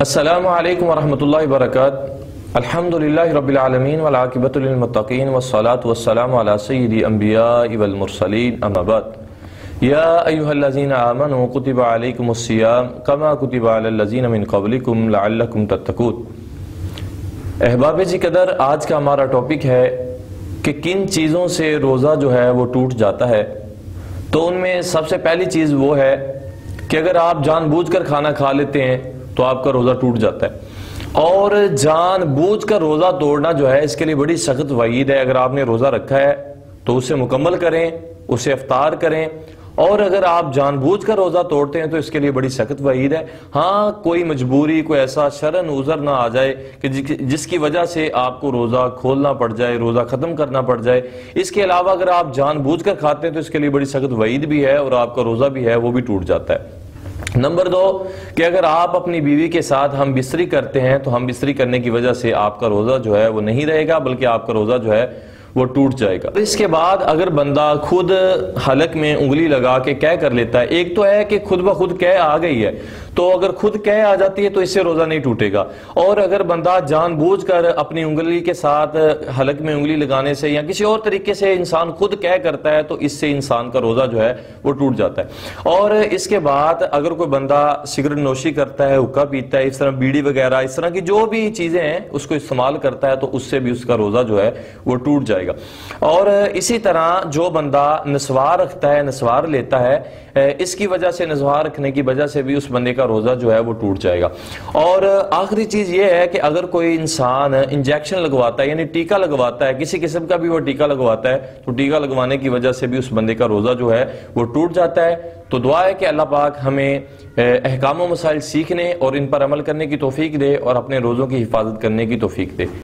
السلام علیکم ورحمۃ اللہ وبرکاتہ۔ الحمدللہ رب العالمین والعاقبۃ للمتقین والصلاة والسلام علی سید الانبیاء والمرسلین، اما بعد۔ یا ایہا الذین آمنوا کتب علیکم الصیام کما کتب علی الذین من قبلکم لعلکم تتقون۔ احباب جی قدر، آج کا ہمارا ٹاپک ہے کہ کن چیزوں سے روزہ جو ہے وہ ٹوٹ جاتا ہے۔ تو ان میں سب سے پہلی چیز وہ ہے کہ اگر آپ جان بوجھ کر کھانا کھا لیتے ہیں تو آپ کا روزہ ٹوٹ جاتا ہے، اور جان بوجھ کر روزہ توڑنا جو ہے اس کے لیے بڑی سخت وعید ہے۔ اگر آپ نے روزہ رکھا ہے تو اسے مکمل کریں، اسے افطار کریں، اور اگر آپ جان بوجھ کر روزہ توڑتے ہیں تو اس کے لیے بڑی سخت وعید ہے۔ ہاں، کوئی مجبوری، کوئی ایسا شرعن عذر نہ آ جائے کہ جس کی وجہ سے آپ کو روزہ کھولنا پڑ جائے، روزہ ختم کرنا پڑ جائے۔ اس کے علاوہ اگر آپ جان بوجھ کر کھاتے ہیں تو اس کے لیے بڑی سخت وعید بھی ہے، اور آپ کا روزہ بھی ہے وہ بھی ٹوٹ جاتا ہے۔ نمبر 2 کہ اگر آپ اپنی بیوی کے ساتھ ہم بستری کرتے ہیں تو ہم بستری کرنے کی وجہ سے آپ کا روزہ جو ہے وہ نہیں رہے گا، بلکہ آپ کا روزہ جو ہے وہ ٹوٹ جائے گا۔ اس کے بعد اگر بندہ خود حلق میں انگلی لگا کے قے کر لیتا ہے، ایک تو ہے کہ خود بخود قے آ گئی ہے، تو اگر خود قے آ جاتی ہے تو اس سے روزہ نہیں ٹوٹے گا، اور اگر بندہ جان بوجھ کر اپنی انگلی کے ساتھ حلق میں انگلی لگانے سے یا کسی اور طریقے سے انسان خود قے کرتا ہے تو اس سے انسان کا روزہ جو ہے وہ ٹوٹ جاتا ہے۔ اور اس کے بعد اگر کوئی بندہ سگریٹ نوشی کرتا ہے، حقہ پیتا ہے، اس طرح بیڑی وغیرہ، اس طرح کی جو بھی چیزیں ہیں اس کو استعمال کرتا ہے تو اس سے بھی اس کا روزہ جو ہے وہ ٹوٹ جائے گا۔ اور اسی طرح جو بندہ نسوار رکھتا ہے، نسوار لیتا ہے، اس کی وجہ سے، نسوار رکھنے کی وجہ سے بھی اس بندے کا روزہ جو ہے وہ ٹوٹ جائے گا۔ اور آخری چیز یہ ہے کہ اگر کوئی انسان انجیکشن لگواتا ہے، یعنی ٹیکہ لگواتا ہے، کسی قسم کا بھی وہ ٹیکہ لگواتا ہے، تو ٹیکہ لگوانے کی وجہ سے بھی اس بندے کا روزہ جو ہے وہ ٹوٹ جاتا ہے۔ تو دعا ہے کہ اللہ پاک ہمیں احکام و مسائل سیکھنے اور ان پر عمل کرنے کی توفیق دے، اور اپنے روزوں کی حفاظت کرنے کی توفیق دے۔